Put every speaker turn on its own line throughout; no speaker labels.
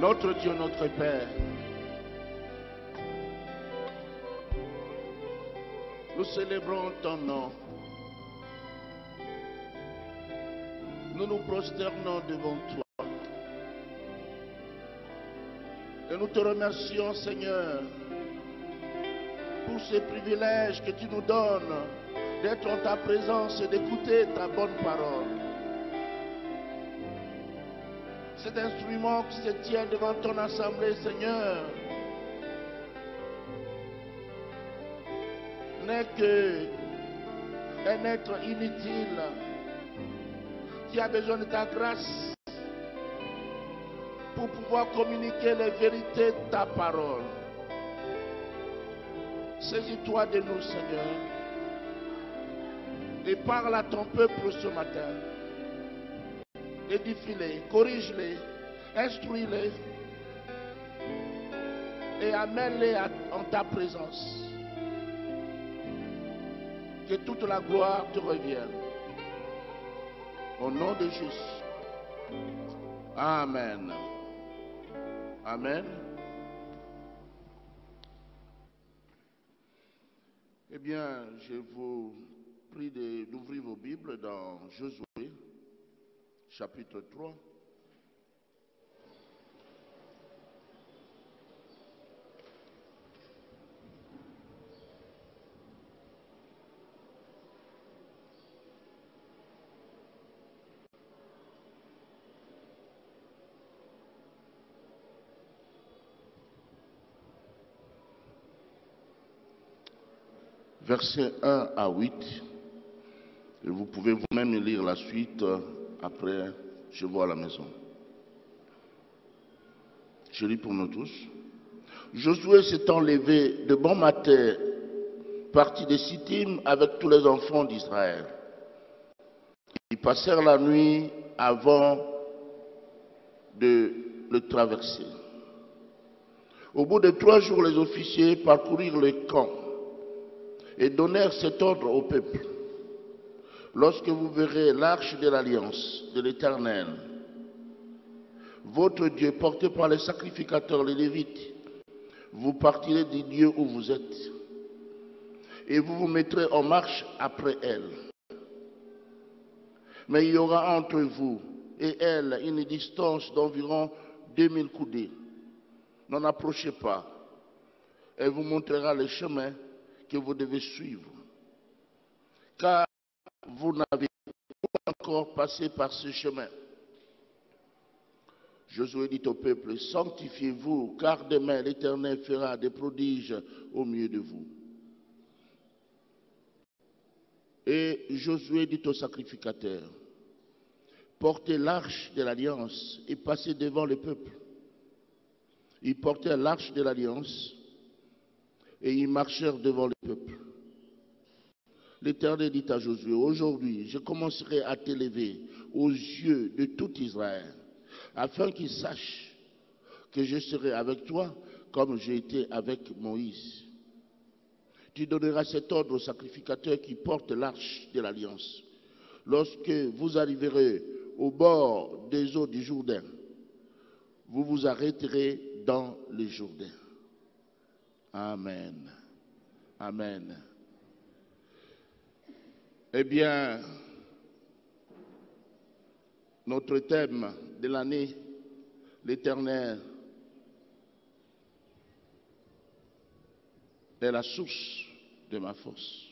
Notre Dieu, notre Père, nous célébrons ton nom. Nous nous prosternons devant toi. Et nous te remercions, Seigneur, pour ce privilège que tu nous donnes d'être en ta présence et d'écouter ta bonne parole. Cet instrument qui se tient devant ton assemblée, Seigneur, n'est qu'un être inutile qui a besoin de ta grâce pour pouvoir communiquer les vérités de ta parole. Saisis-toi de nous, Seigneur, et parle à ton peuple ce matin. Édifie-les, corrige-les, instruis-les et amène-les en ta présence. Que toute la gloire te revienne. Au nom de Jésus. Amen. Amen. Eh bien, je vous prie d'ouvrir vos Bibles dans Josué, chapitre 3. Versets 1 à 8. Et vous pouvez vous-même lire la suite après, je vois à la maison. Je lis pour nous tous. Josué s'étant levé de bon matin, partit de Sittim avec tous les enfants d'Israël. Ils passèrent la nuit avant de le traverser. Au bout de 3 jours, les officiers parcoururent le camp et donnèrent cet ordre au peuple. Lorsque vous verrez l'arche de l'alliance de l'Éternel, votre Dieu, porté par les sacrificateurs, les Lévites, vous partirez du lieu où vous êtes et vous vous mettrez en marche après elle. Mais il y aura entre vous et elle une distance d'environ 2000 coudées. N'en approchez pas. Elle vous montrera le chemin que vous devez suivre. Car vous n'avez pas encore passé par ce chemin. Josué dit au peuple, sanctifiez-vous, car demain l'Éternel fera des prodiges au milieu de vous. Et Josué dit aux sacrificateurs, portez l'arche de l'alliance et passez devant le peuple. Ils portèrent l'arche de l'alliance et ils marchèrent devant le peuple. L'Éternel dit à Josué, aujourd'hui, je commencerai à t'élever aux yeux de tout Israël, afin qu'ils sachent que je serai avec toi comme j'ai été avec Moïse. Tu donneras cet ordre aux sacrificateurs qui portent l'arche de l'Alliance. Lorsque vous arriverez au bord des eaux du Jourdain, vous vous arrêterez dans le Jourdain. Amen. Amen. Eh bien, notre thème de l'année, l'Éternel est la source de ma force.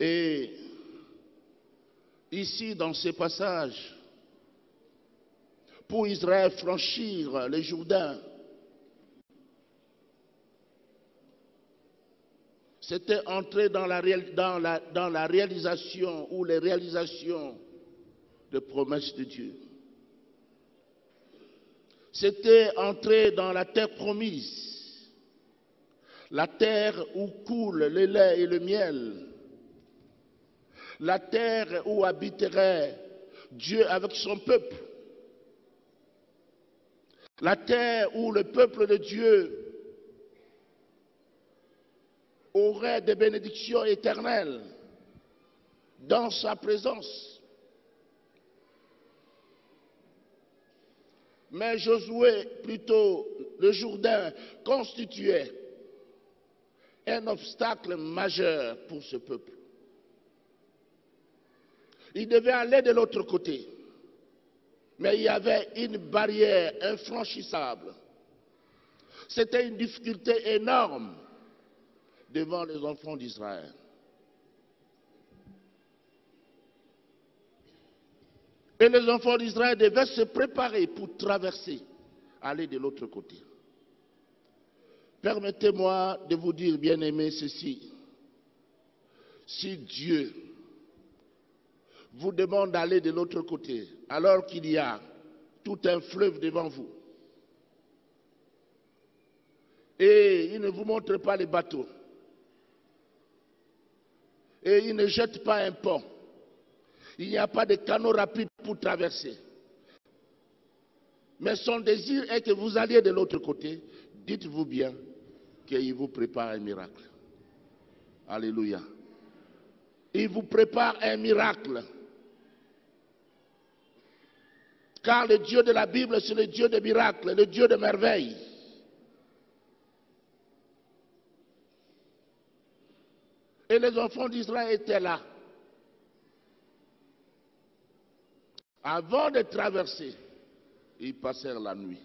Et ici, dans ces passages, pour Israël franchir le Jourdain, c'était entrer dans la réalisation ou les réalisations des promesses de Dieu. C'était entrer dans la terre promise, la terre où coule le lait et le miel, la terre où habiterait Dieu avec son peuple, la terre où le peuple de Dieu aurait des bénédictions éternelles dans sa présence. Mais Josué, plutôt le Jourdain, constituait un obstacle majeur pour ce peuple. Il devait aller de l'autre côté. Mais il y avait une barrière infranchissable. C'était une difficulté énorme devant les enfants d'Israël. Et les enfants d'Israël devaient se préparer pour traverser, aller de l'autre côté. Permettez-moi de vous dire, bien-aimés, ceci. Si Dieu vous demande d'aller de l'autre côté, alors qu'il y a tout un fleuve devant vous, et il ne vous montre pas les bateaux, et il ne jette pas un pont, il n'y a pas de canaux rapides pour traverser, mais son désir est que vous alliez de l'autre côté, dites-vous bien qu'il vous prépare un miracle. Alléluia. Il vous prépare un miracle. Car le Dieu de la Bible, c'est le Dieu des miracles, le Dieu de merveilles. Et les enfants d'Israël étaient là. Avant de traverser, ils passèrent la nuit.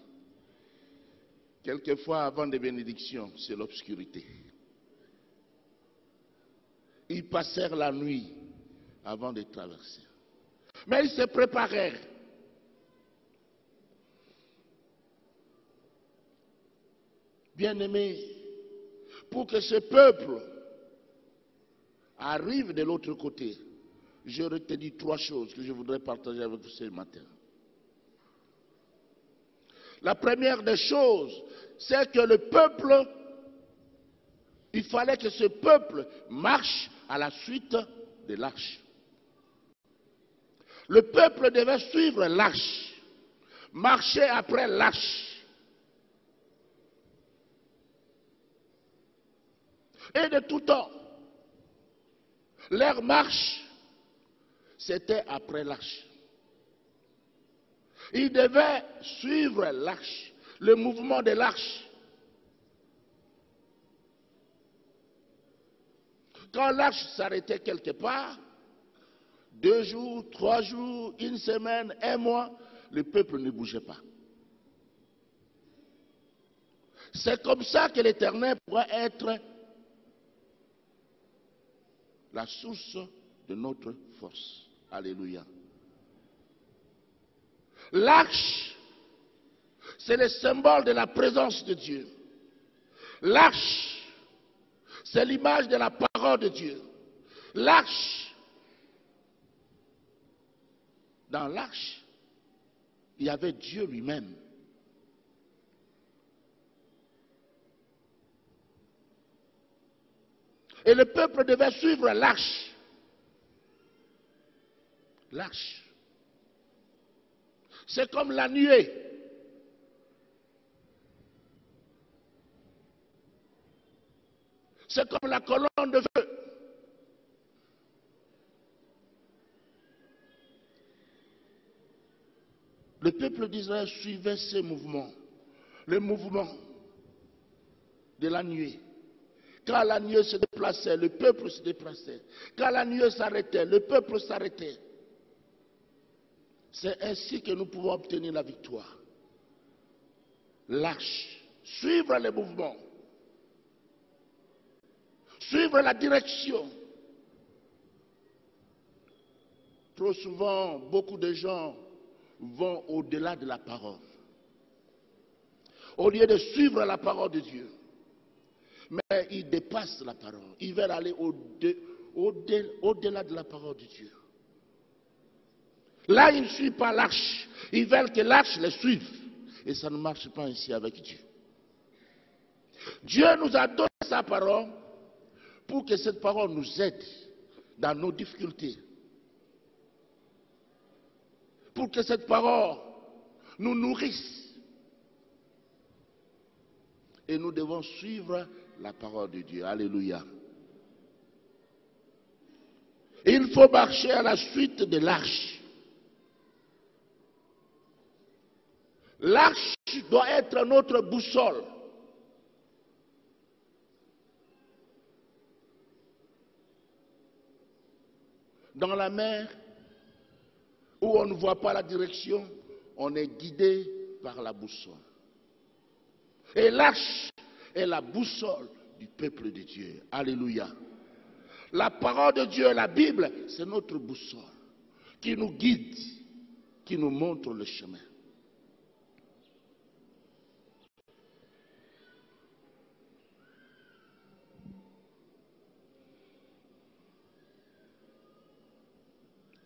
Quelquefois, avant des bénédictions, c'est l'obscurité. Ils passèrent la nuit avant de traverser. Mais ils se préparèrent. Bien-aimés, pour que ce peuple arrive de l'autre côté, je retenu 3 choses que je voudrais partager avec vous ce matin. La première des choses, c'est que le peuple, il fallait que ce peuple marche à la suite de l'arche. Le peuple devait suivre l'arche, marcher après l'arche. Et de tout temps, leur marche, c'était après l'arche. Ils devaient suivre l'arche, le mouvement de l'arche. Quand l'arche s'arrêtait quelque part, 2 jours, 3 jours, 1 semaine, 1 mois, le peuple ne bougeait pas. C'est comme ça que l'Éternel pourrait être la source de notre force. Alléluia. L'arche, c'est le symbole de la présence de Dieu. L'arche, c'est l'image de la parole de Dieu. L'arche, dans l'arche, il y avait Dieu lui-même. Et le peuple devait suivre l'arche. L'arche. C'est comme la nuée. C'est comme la colonne de feu. Le peuple d'Israël suivait ces mouvements. Le mouvement de la nuée. Quand la nuée se déplaçait, le peuple se déplaçait. Quand la nuée s'arrêtait, le peuple s'arrêtait. C'est ainsi que nous pouvons obtenir la victoire. L'arche. Suivre les mouvements. Suivre la direction. Trop souvent, beaucoup de gens vont au-delà de la parole. Au lieu de suivre la parole de Dieu. Mais ils dépassent la parole. Ils veulent aller au-delà de la parole de Dieu. Là, ils ne suivent pas l'arche. Ils veulent que l'arche les suive. Et ça ne marche pas ainsi avec Dieu. Dieu nous a donné sa parole pour que cette parole nous aide dans nos difficultés. Pour que cette parole nous nourrisse. Et nous devons suivre la parole de Dieu. Alléluia. Il faut marcher à la suite de l'arche. L'arche doit être notre boussole. Dans la mer, où on ne voit pas la direction, on est guidé par la boussole. Et l'arche est la boussole du peuple de Dieu. Alléluia. La parole de Dieu, la Bible, c'est notre boussole qui nous guide, qui nous montre le chemin.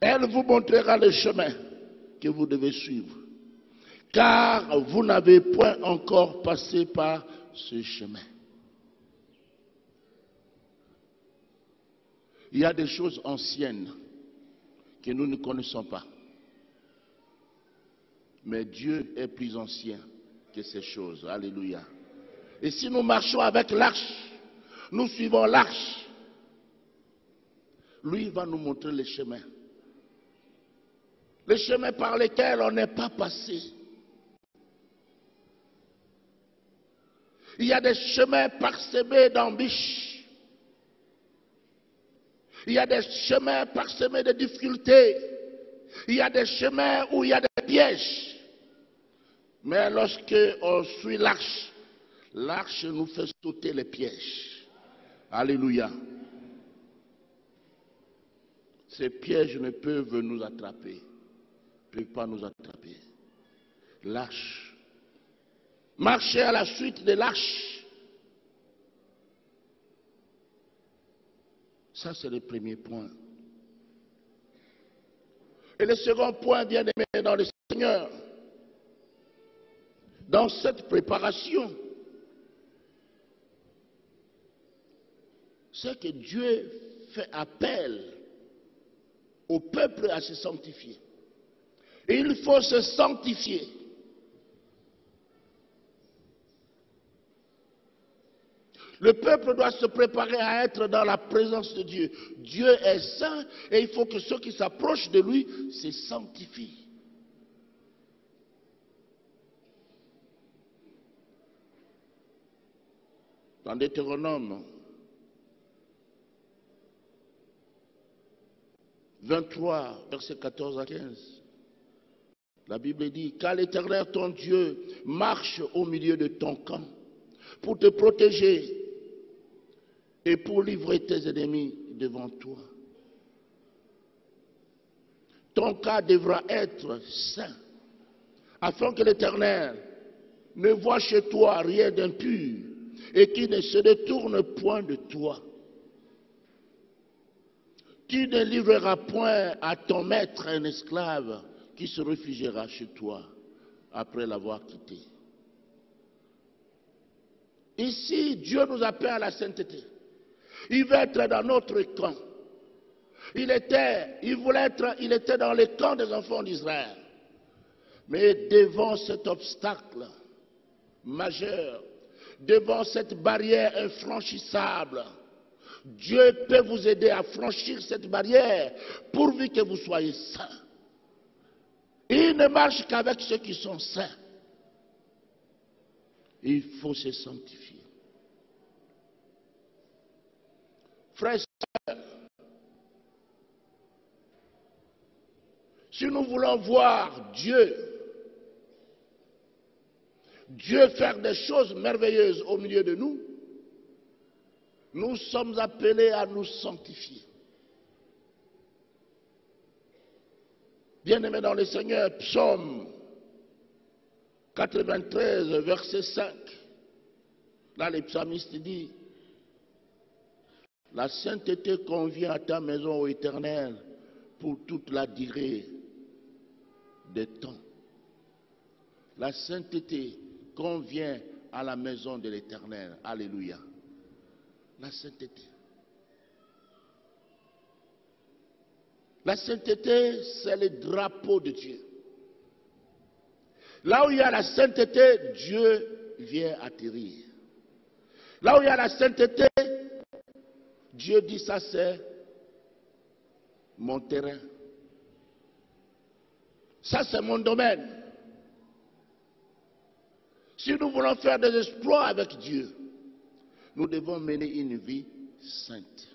Elle vous montrera le chemin que vous devez suivre, car vous n'avez point encore passé par ce chemin. Il y a des choses anciennes que nous ne connaissons pas. Mais Dieu est plus ancien que ces choses. Alléluia. Et si nous marchons avec l'arche, nous suivons l'arche, lui va nous montrer les chemins. Les chemins par lesquels on n'est pas passé. Il y a des chemins parsemés d'embûches. Il y a des chemins parsemés de difficultés. Il y a des chemins où il y a des pièges. Mais lorsque on suit l'arche, l'arche nous fait sauter les pièges. Alléluia. Ces pièges ne peuvent nous attraper. Ne peuvent pas nous attraper. L'arche. Marcher à la suite de l'arche. Ça, c'est le premier point. Et le second point, bien aimé dans le Seigneur, dans cette préparation, c'est que Dieu fait appel au peuple à se sanctifier. Et il faut se sanctifier. Le peuple doit se préparer à être dans la présence de Dieu. Dieu est saint et il faut que ceux qui s'approchent de lui se sanctifient. Dans Deutéronome 23, versets 14 à 15, la Bible dit, car l'Éternel ton Dieu marche au milieu de ton camp pour te protéger et pour livrer tes ennemis devant toi. Ton cas devra être saint, afin que l'Éternel ne voie chez toi rien d'impur et qu'il ne se détourne point de toi. Tu ne livreras point à ton maître un esclave qui se réfugiera chez toi après l'avoir quitté. Ici, Dieu nous appelle à la sainteté. Il veut être dans notre camp. Il était dans le camp des enfants d'Israël. Mais devant cet obstacle majeur, devant cette barrière infranchissable, Dieu peut vous aider à franchir cette barrière pourvu que vous soyez saints. Il ne marche qu'avec ceux qui sont saints. Il faut se sanctifier. Frères et sœurs, si nous voulons voir Dieu faire des choses merveilleuses au milieu de nous, nous sommes appelés à nous sanctifier. Bien-aimés dans le Seigneur, psaume 93, verset 5. Là, le psalmiste dit: la sainteté convient à ta maison, ô Éternel, pour toute la durée des temps. La sainteté convient à la maison de l'Éternel. Alléluia. La sainteté. La sainteté, c'est le drapeau de Dieu. Là où il y a la sainteté, Dieu vient atterrir. Là où il y a la sainteté, Dieu dit: ça c'est mon terrain. Ça c'est mon domaine. Si nous voulons faire des exploits avec Dieu, nous devons mener une vie sainte.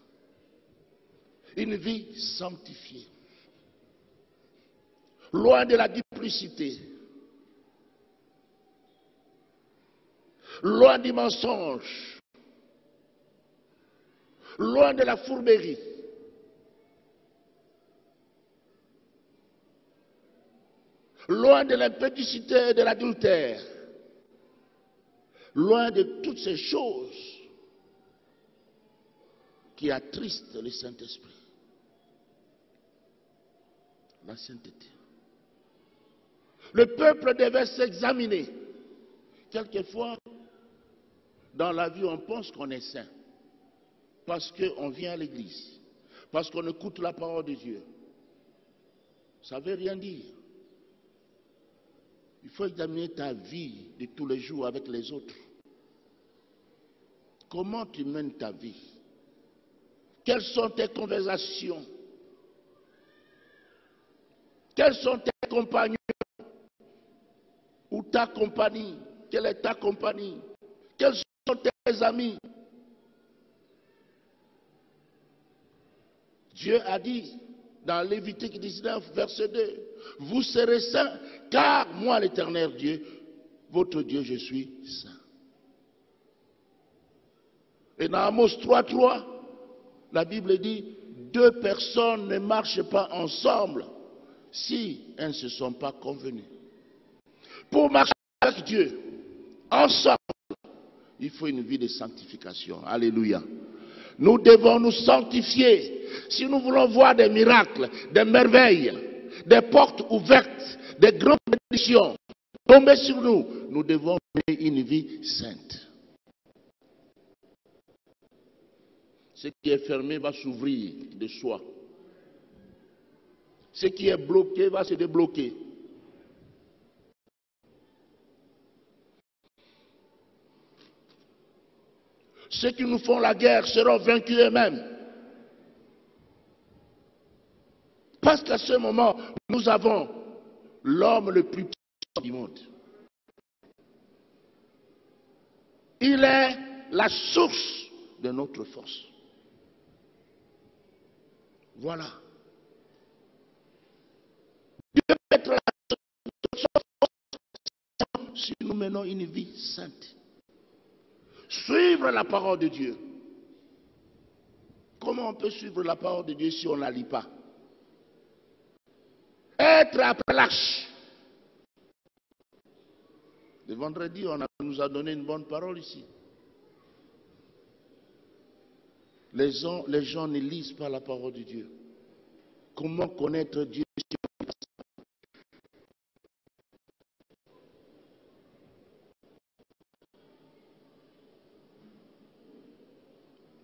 Une vie sanctifiée. Loin de la duplicité. Loin du mensonge. Loin de la fourberie. Loin de l'impétuosité et de l'adultère. Loin de toutes ces choses qui attristent le Saint-Esprit. La sainteté. Le peuple devait s'examiner. Quelquefois, dans la vie, on pense qu'on est saint. Parce qu'on vient à l'église. Parce qu'on écoute la parole de Dieu. Ça ne veut rien dire. Il faut examiner ta vie de tous les jours avec les autres. Comment tu mènes ta vie? Quelles sont tes conversations? Quels sont tes compagnons? Ou ta compagnie? Quelle est ta compagnie? Quels sont tes amis? Dieu a dit dans Lévitique 19, verset 2, vous serez saints, car moi, l'Éternel Dieu, votre Dieu, je suis saint. Et dans Amos 3, la Bible dit, deux personnes ne marchent pas ensemble si elles ne se sont pas convenues. Pour marcher avec Dieu, ensemble, il faut une vie de sanctification. Alléluia. Nous devons nous sanctifier. Si nous voulons voir des miracles, des merveilles, des portes ouvertes, des grandes bénédictions tomber sur nous, nous devons mener une vie sainte. Ce qui est fermé va s'ouvrir de soi. Ce qui est bloqué va se débloquer. Ceux qui nous font la guerre seront vaincus eux-mêmes. Parce qu'à ce moment, nous avons l'homme le plus puissant du monde. Il est la source de notre force. Voilà. Dieu peut être la source de notre force si nous menons une vie sainte. Suivre la parole de Dieu. Comment on peut suivre la parole de Dieu si on ne la lit pas? Être après lâche. Le vendredi, on nous a donné une bonne parole ici. Les gens ne lisent pas la parole de Dieu. Comment connaître Dieu?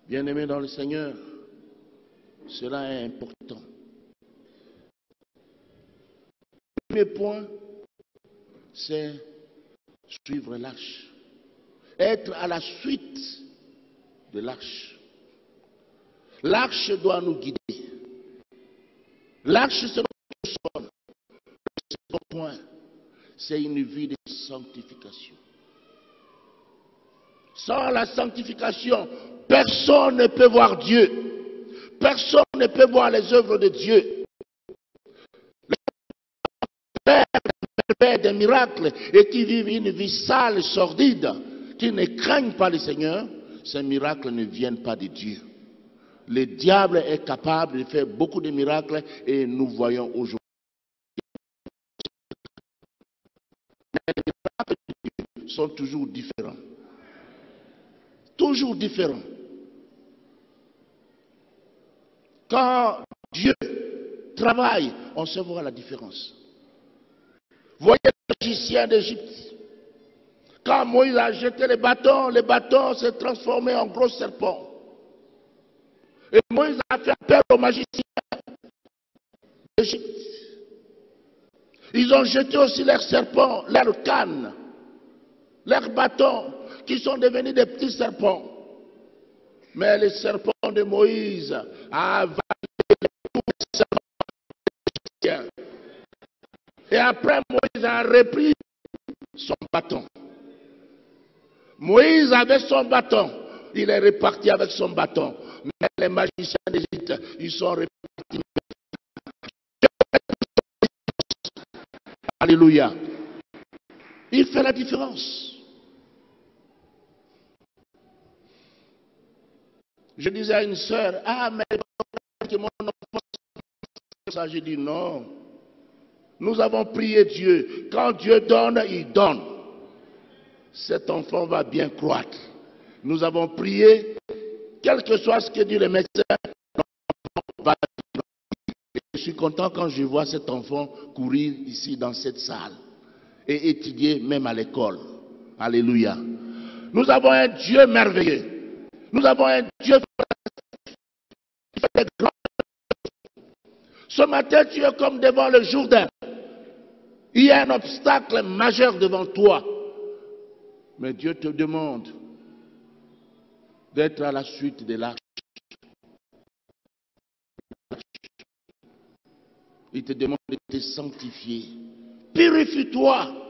Bien-aimés dans le Seigneur, cela est important. Le premier point, c'est suivre l'arche. Être à la suite de l'arche. L'arche doit nous guider. L'arche, c'est notre sol. Le second point, c'est une vie de sanctification. Sans la sanctification, personne ne peut voir Dieu. Personne ne peut voir les œuvres de Dieu. Les pères des miracles et qui vivent une vie sale, sordide, qui ne craignent pas le Seigneur, ces miracles ne viennent pas de Dieu. Le diable est capable de faire beaucoup de miracles et nous voyons aujourd'hui. Les miracles de Dieu sont toujours différents. Toujours différents. Quand Dieu travaille, on se voit la différence. Voyez le magicien d'Égypte. Quand Moïse a jeté le bâton s'est transformé en gros serpent. Et Moïse a fait appel aux magiciens d'Égypte. Ils ont jeté aussi leurs serpents, leurs cannes, leurs bâtons, qui sont devenus des petits serpents. Mais le serpent de Moïse a avalé tous les serpents égyptiens. Et après, Moïse a repris son bâton. Moïse avait son bâton. Il est reparti avec son bâton. Mais les magiciens d'Égypte, ils sont repartis. Alléluia. Il fait la différence. Je disais à une sœur, ah, mais que mon enfant, ça, j'ai dit non. Nous avons prié Dieu. Quand Dieu donne, il donne. Cet enfant va bien croître. Nous avons prié, quel que soit ce que dit le médecin, l'enfant va bien croître. Je suis content quand je vois cet enfant courir ici dans cette salle et étudier même à l'école. Alléluia. Nous avons un Dieu merveilleux. Nous avons un Dieu qui fait des grands. Ce matin, tu es comme devant le Jourdain. Il y a un obstacle majeur devant toi. Mais Dieu te demande d'être à la suite de l'arche. Il te demande de te sanctifier. Purifie-toi.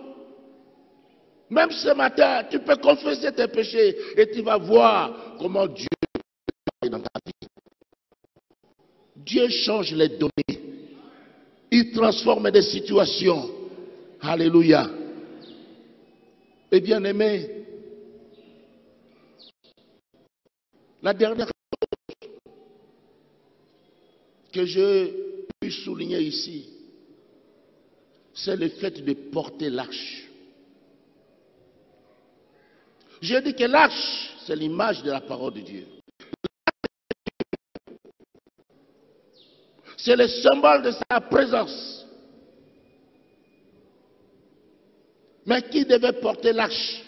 Même ce matin, tu peux confesser tes péchés et tu vas voir comment Dieu est dans ta vie. Dieu change les données. Il transforme des situations. Alléluia. Et bien aimé, la dernière chose que je puis souligner ici, c'est le fait de porter l'arche. Je dis que l'arche, c'est l'image de la parole de Dieu. C'est le symbole de sa présence. Mais qui devait porter l'arche?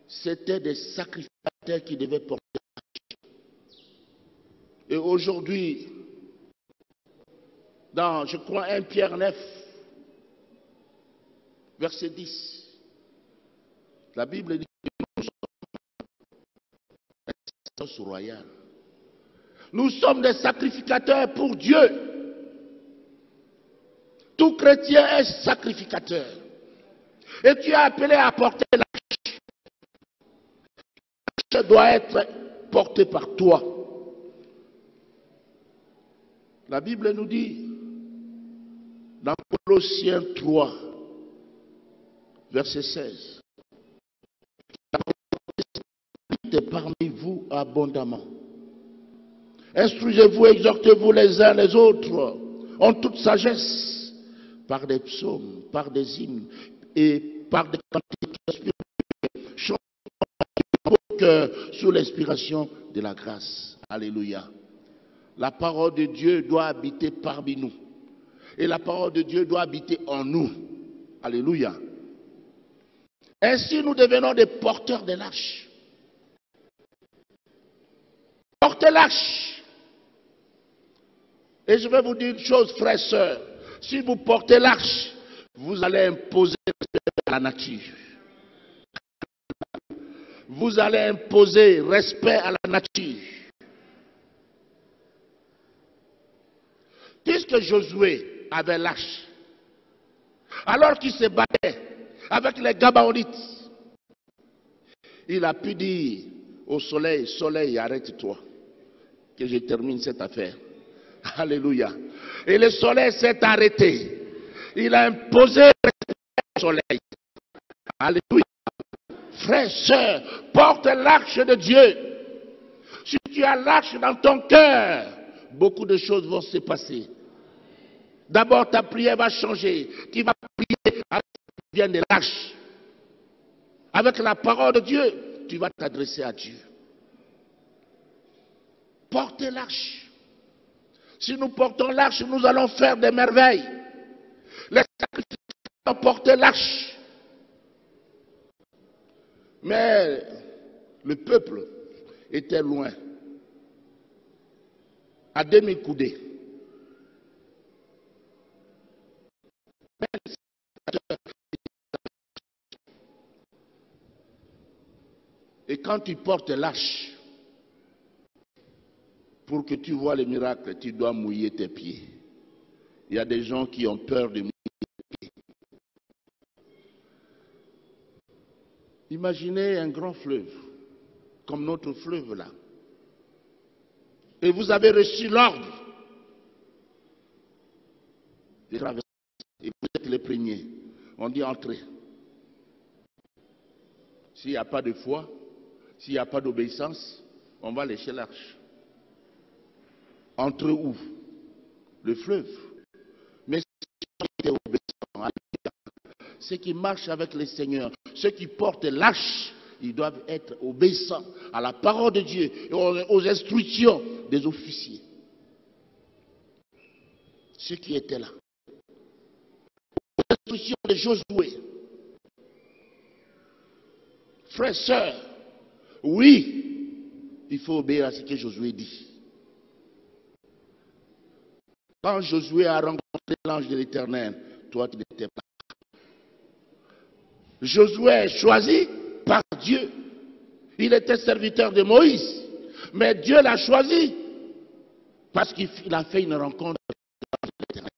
C'était des sacrificateurs qui devaient porter l'arche. Et aujourd'hui, dans, je crois, 1 Pierre 9, verset 10, la Bible dit que nous sommes royale. Nous sommes des sacrificateurs pour Dieu. Tout chrétien est sacrificateur. Et tu es appelé à porter l'arche. L'arche doit être portée par toi. La Bible nous dit, dans Colossiens 3, verset 16, parmi vous abondamment. Instruisez-vous, exhortez-vous les uns les autres en toute sagesse, par des psaumes, par des hymnes et par des cantiques spirituels, chantant au cœur sous l'inspiration de la grâce. Alléluia. La parole de Dieu doit habiter parmi nous. Et la parole de Dieu doit habiter en nous. Alléluia. Ainsi nous devenons des porteurs de l'arche. Portez l'arche. Et je vais vous dire une chose, frères et sœurs. Si vous portez l'arche, vous allez imposer respect à la nature. Vous allez imposer respect à la nature. Puisque Josué avait l'arche, alors qu'il se battait avec les Gabaonites, il a pu dire au soleil, soleil, arrête-toi, que je termine cette affaire. Alléluia. Et le soleil s'est arrêté. Il a imposé le soleil. Alléluia. Frères, sœurs, porte l'arche de Dieu. Si tu as l'arche dans ton cœur, beaucoup de choses vont se passer. D'abord, ta prière va changer. Tu vas prier avec bien de l'arche. Avec la parole de Dieu, tu vas t'adresser à Dieu. Portez l'arche. Si nous portons l'arche, nous allons faire des merveilles. Les sacrificateurs ont porté l'arche. Mais le peuple était loin, à 2000 coudées. Et quand tu portes l'arche, pour que tu vois les miracles, tu dois mouiller tes pieds. Il y a des gens qui ont peur de mouiller les pieds. Imaginez un grand fleuve, comme notre fleuve là. Et vous avez reçu l'ordre de traverser. Et vous êtes les premiers. On dit entrez. S'il n'y a pas de foi, s'il n'y a pas d'obéissance, on va lécher l'arche. Entre où? Le fleuve. Mais ceux qui étaient obéissants, ceux qui marchent avec le Seigneur, ceux qui portent l'arche, ils doivent être obéissants à la parole de Dieu et aux instructions des officiers. Ceux qui étaient là. Aux instructions de Josué. Frères, sœurs, oui, il faut obéir à ce que Josué dit. Quand Josué a rencontré l'ange de l'Éternel, toi tu n'étais pas. Josué est choisi par Dieu. Il était serviteur de Moïse. Mais Dieu l'a choisi parce qu'il a fait une rencontre avec l'ange de l'Éternel.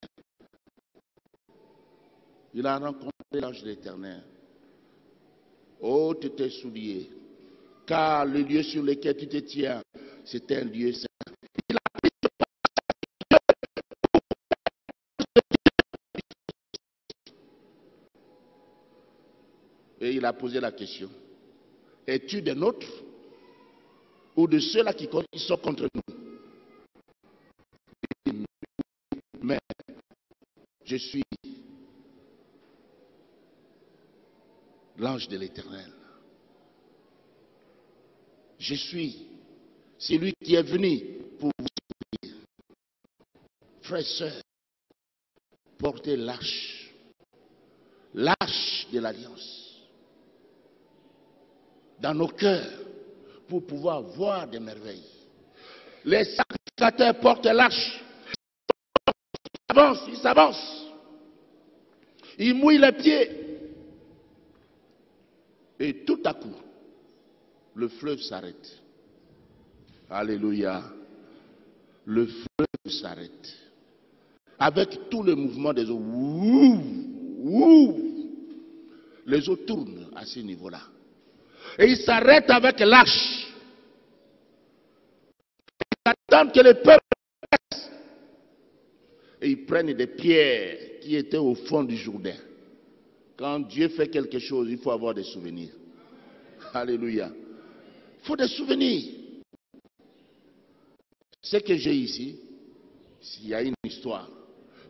Il a rencontré l'ange de l'Éternel. Oh, tu t'es souillé. Car le lieu sur lequel tu te tiens, c'est un lieu saint. Il a pris et il a posé la question. Es-tu des nôtres ou de ceux-là qui sont contre nous? Mais je suis l'ange de l'Éternel. Je suis celui qui est venu pour vous servir. Frères et sœurs, portez l'arche. L'arche de l'alliance. Dans nos cœurs, pour pouvoir voir des merveilles. Les sacrificateurs portent l'arche. Ils s'avancent. Ils mouillent les pieds. Et tout à coup, le fleuve s'arrête. Alléluia. Le fleuve s'arrête. Avec tout le mouvement des eaux. Ouh, ouh, les eaux tournent à ce niveau-là. Et il s'arrête avec l'arche. Ils attendent que le peuple passe. Et ils prennent des pierres qui étaient au fond du Jourdain. Quand Dieu fait quelque chose, il faut avoir des souvenirs. Alléluia. Il faut des souvenirs. Ce que j'ai ici, il y a une histoire.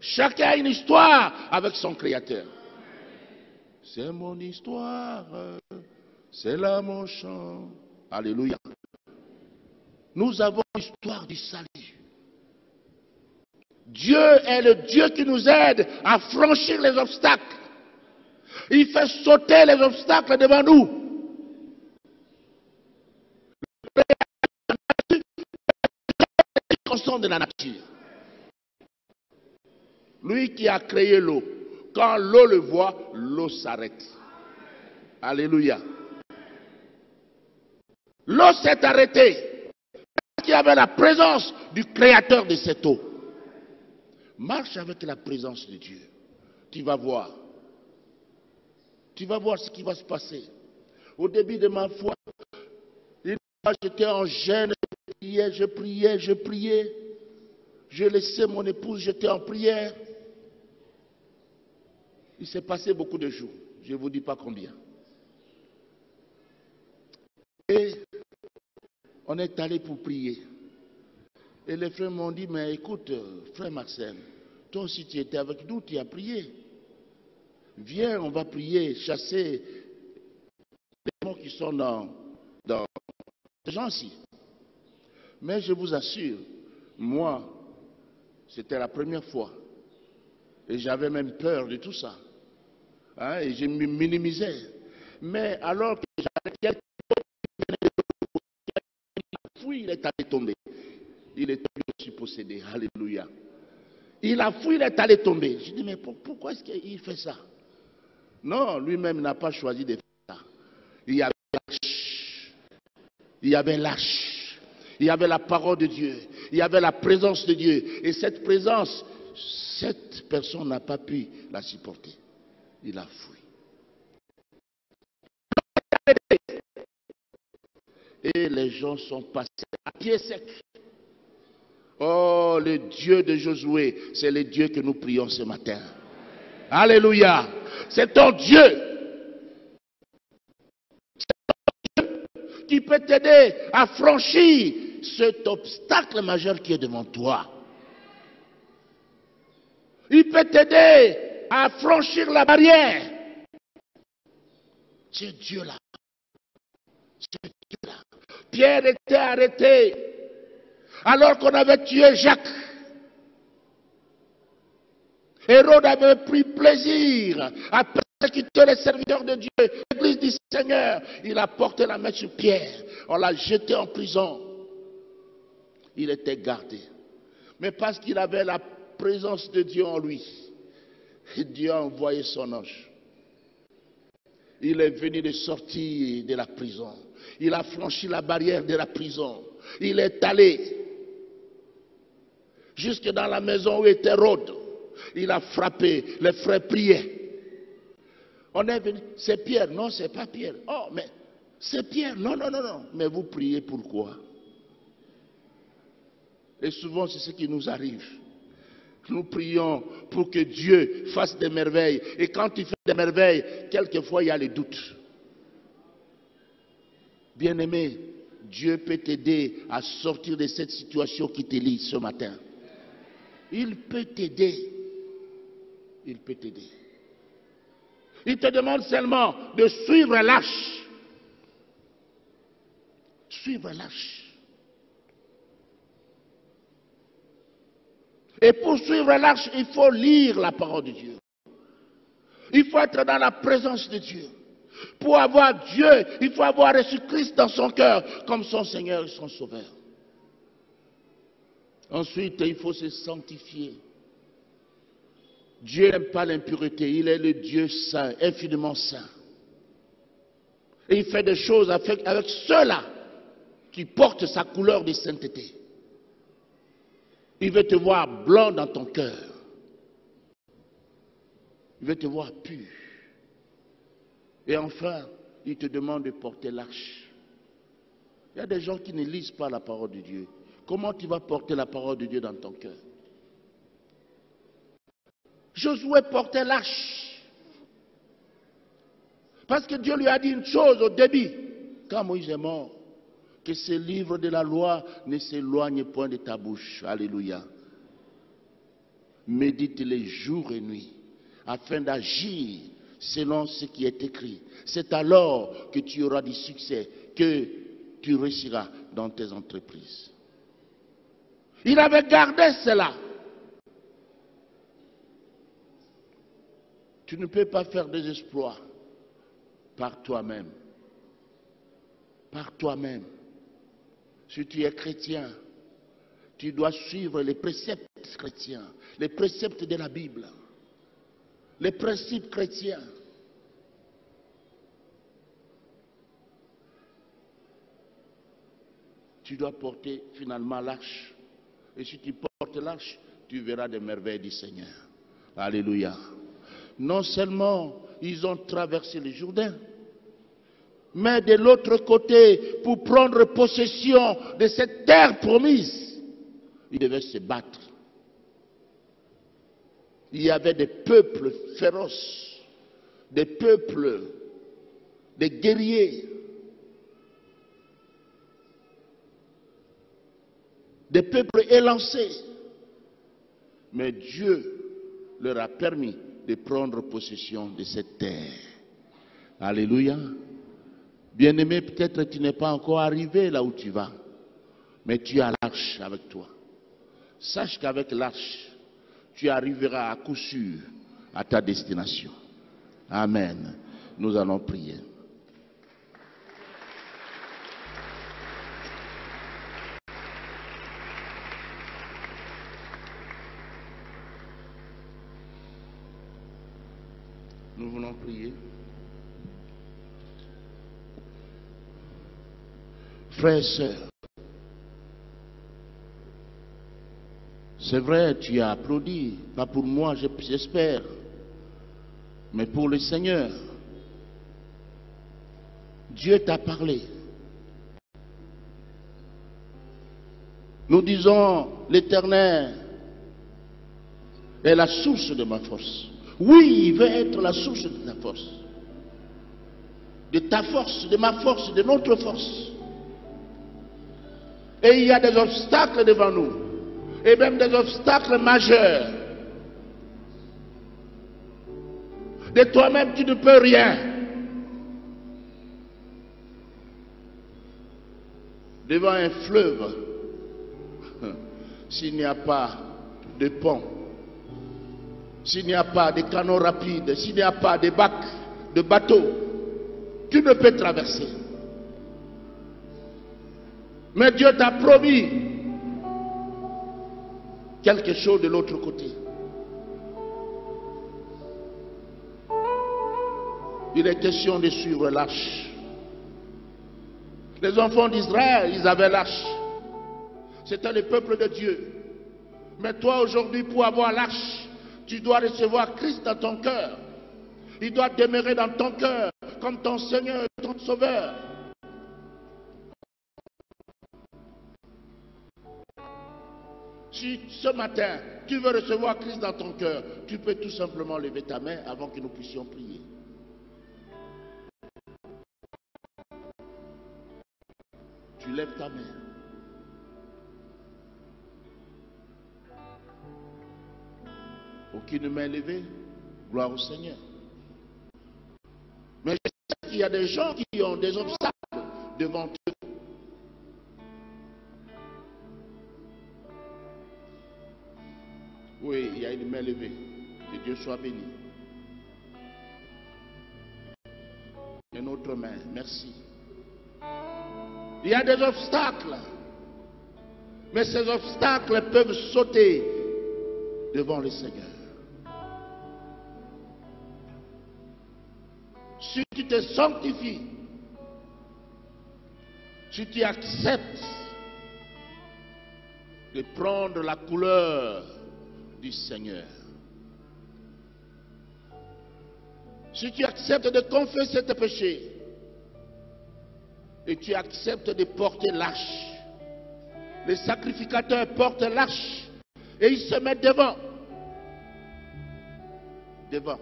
Chacun a une histoire avec son Créateur. C'est mon histoire. C'est là mon chant. Alléluia. Nous avons l'histoire du salut. Dieu est le Dieu qui nous aide à franchir les obstacles. Il fait sauter les obstacles devant nous. puissant de la nature. Lui qui a créé l'eau. Quand l'eau le voit, l'eau s'arrête. Alléluia. L'eau s'est arrêtée. Parce qu'il y avait la présence du créateur de cette eau. Marche avec la présence de Dieu. Tu vas voir. Tu vas voir ce qui va se passer. Au début de ma foi, j'étais en gêne, je priais. Je laissais mon épouse, j'étais en prière. Il s'est passé beaucoup de jours. Je ne vous dis pas combien. Et on est allé pour prier. Et les frères m'ont dit, mais écoute, frère Marcel, toi aussi tu étais avec nous, tu as prié. Viens, on va prier, chasser les démons qui sont dans ces gens-ci. Mais je vous assure, moi, c'était la première fois. Et j'avais même peur de tout ça. Hein, et je me minimisais. Mais alors que j'avais quelqu'un qui fouillé, il est allé tomber. Il est tombé aussi possédé. Alléluia. Il a fouillé, il est allé tomber. Je dis, mais pourquoi est-ce qu'il fait ça? Non, lui-même n'a pas choisi de faire ça. Il y avait lâche. Il y avait lâche. Il y avait la parole de Dieu. Il y avait la présence de Dieu. Et cette présence, cette personne n'a pas pu la supporter. Il a fui. Et les gens sont passés à pied sec. Oh, le Dieu de Josué, c'est le Dieu que nous prions ce matin. Alléluia. C'est ton Dieu. C'est ton Dieu qui peut t'aider à franchir cet obstacle majeur qui est devant toi. Il peut t'aider à franchir la barrière. C'est Dieu-là. C'est Dieu-là. Pierre était arrêté alors qu'on avait tué Jacques. Hérode avait pris plaisir à persécuter les serviteurs de Dieu, l'église du Seigneur. Il a porté la main sur Pierre. On l'a jeté en prison. Il était gardé. Mais parce qu'il avait la présence de Dieu en lui, Dieu a envoyé son ange. Il est venu de sortir de la prison. Il a franchi la barrière de la prison. Il est allé jusque dans la maison où était Hérode. Il a frappé. Les frères priaient. On est venu. C'est Pierre. Non, c'est pas Pierre. Oh, mais c'est Pierre. Non, non, non, non. Mais vous priez pourquoi? Et souvent, c'est ce qui nous arrive. Nous prions pour que Dieu fasse des merveilles. Et quand il fait des merveilles, quelquefois il y a les doutes. Bien-aimé, Dieu peut t'aider à sortir de cette situation qui te lie ce matin. Il peut t'aider. Il peut t'aider. Il te demande seulement de suivre l'arche. Suivre l'arche. Et pour suivre l'arche, il faut lire la parole de Dieu. Il faut être dans la présence de Dieu. Pour avoir Dieu, il faut avoir Jésus-Christ dans son cœur comme son Seigneur et son Sauveur. Ensuite, il faut se sanctifier. Dieu n'aime pas l'impureté. Il est le Dieu saint, infiniment saint. Et il fait des choses avec ceux-là qui portent sa couleur de sainteté. Il veut te voir blanc dans ton cœur. Il veut te voir pur. Et enfin, il te demande de porter l'arche. Il y a des gens qui ne lisent pas la parole de Dieu. Comment tu vas porter la parole de Dieu dans ton cœur? Josué portait l'arche. Parce que Dieu lui a dit une chose au début, quand Moïse est mort, que ce livre de la loi ne s'éloigne point de ta bouche. Alléluia. Médite-les jour et nuit, afin d'agir selon ce qui est écrit. C'est alors que tu auras du succès, que tu réussiras dans tes entreprises. Il avait gardé cela. Tu ne peux pas faire des exploits par toi-même. Par toi-même. Si tu es chrétien, Tu dois suivre les préceptes chrétiens, les préceptes de la Bible, les principes chrétiens. Tu dois porter finalement l'arche. Et si tu portes l'arche, tu verras des merveilles du Seigneur. Alléluia. Non seulement ils ont traversé le Jourdain, mais de l'autre côté, pour prendre possession de cette terre promise, ils devaient se battre. Il y avait des peuples féroces, des peuples, des guerriers, des peuples élancés. Mais Dieu leur a permis de prendre possession de cette terre. Alléluia. Bien-aimé, peut-être tu n'es pas encore arrivé là où tu vas, mais tu as l'arche avec toi. Sache qu'avec l'arche, tu arriveras à coup sûr à ta destination. Amen. Nous allons prier. Nous voulons prier. Frères et sœurs, c'est vrai, tu as applaudi, pas pour moi, j'espère, mais pour le Seigneur. Dieu t'a parlé. Nous disons, l'Éternel est la source de ma force. Oui, il veut être la source de ta force. De ta force, de ma force, de notre force. Et il y a des obstacles devant nous. Et même des obstacles majeurs. De toi-même, tu ne peux rien. Devant un fleuve, s'il n'y a pas de pont, s'il n'y a pas de canaux rapides, s'il n'y a pas de bacs, de bateaux, tu ne peux traverser. Mais Dieu t'a promis quelque chose de l'autre côté. Il est question de suivre l'arche. Les enfants d'Israël, ils avaient l'arche. C'était le peuple de Dieu. Mais toi aujourd'hui, pour avoir l'arche, tu dois recevoir Christ dans ton cœur. Il doit demeurer dans ton cœur comme ton Seigneur et ton Sauveur. Si ce matin, tu veux recevoir Christ dans ton cœur, tu peux tout simplement lever ta main avant que nous puissions prier. Tu lèves ta main. Aucune main levée, gloire au Seigneur. Mais je sais qu'il y a des gens qui ont des obstacles devant eux. Oui, il y a une main levée. Que Dieu soit béni. Une autre main, merci. Il y a des obstacles. Mais ces obstacles peuvent sauter devant le Seigneur. Si tu te sanctifies, si tu acceptes de prendre la couleur du Seigneur, si tu acceptes de confesser tes péchés, et tu acceptes de porter l'arche, les sacrificateurs portent l'arche et ils se mettent devant. Devant.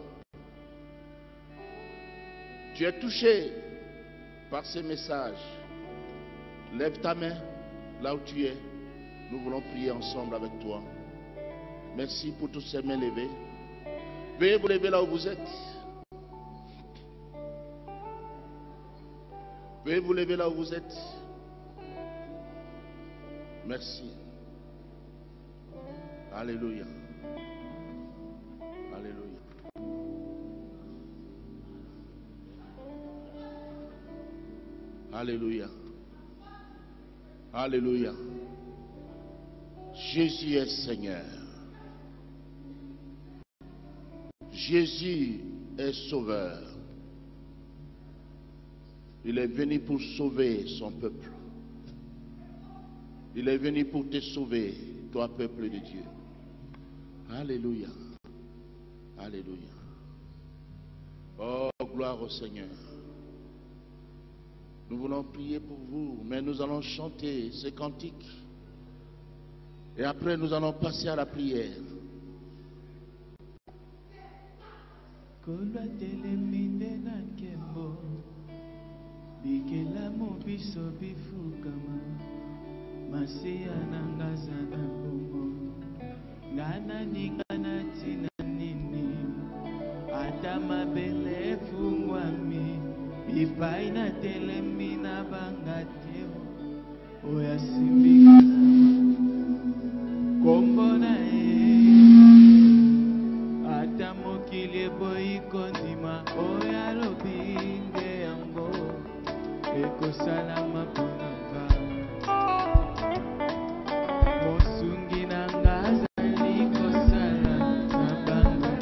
Tu es touché par ces messages. Lève ta main là où tu es. Nous voulons prier ensemble avec toi. Merci pour toutes ces mains levées. Veuillez vous lever là où vous êtes. Veuillez vous lever là où vous êtes. Merci. Alléluia. Alléluia. Alléluia. Alléluia. Jésus est Seigneur. Jésus est Sauveur. Il est venu pour sauver son peuple. Il est venu pour te sauver, toi, peuple de Dieu. Alléluia. Alléluia. Oh, gloire au Seigneur. Nous voulons prier pour vous, mais nous allons chanter ces cantiques. Et après, nous allons passer à la prière.
Ipaina telemina bangateo oya simbika kombona ata mokili boyiko ndima oya lobinde yango ekosalama ponanga mosungi nanga azali kosala na banga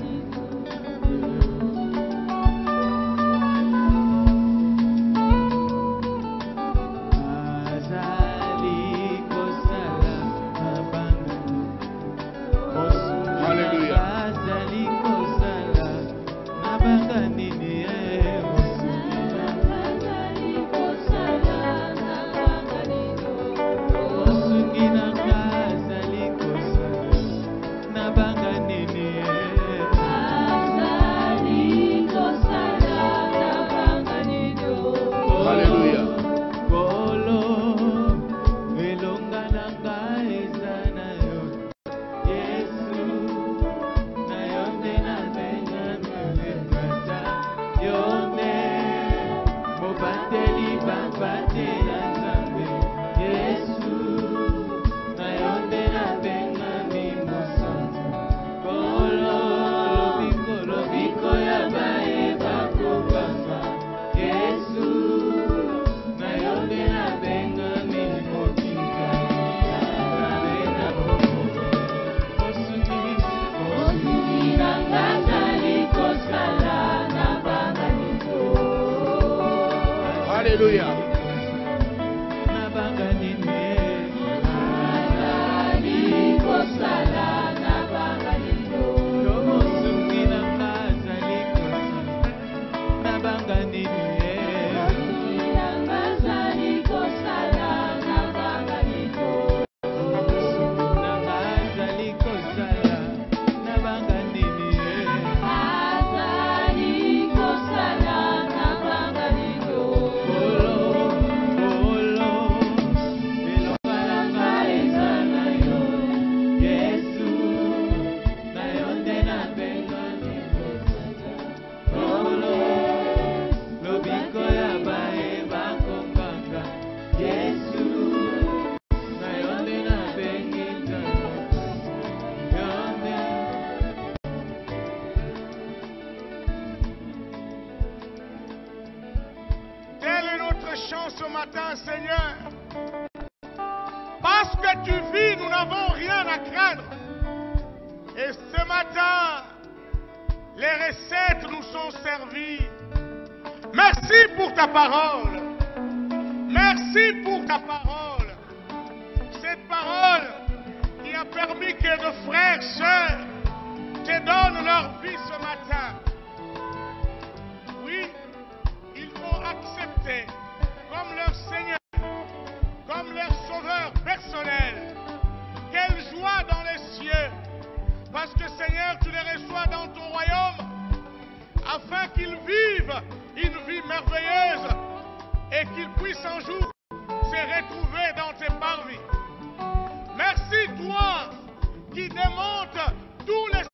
Ce matin, Seigneur, parce que tu vis, nous n'avons rien à craindre. Et ce matin, les recettes nous sont servies. Merci pour ta parole. Merci pour ta parole. Cette parole qui a permis que nos frères, sœurs, te donnent leur vie ce matin. Oui, ils vont accepter comme leur Seigneur, comme leur Sauveur personnel. Quelle joie dans les cieux, parce que Seigneur, tu les reçois dans ton royaume, afin qu'ils vivent une vie merveilleuse et qu'ils puissent un jour se retrouver dans tes parvis. Merci toi qui démontes tous les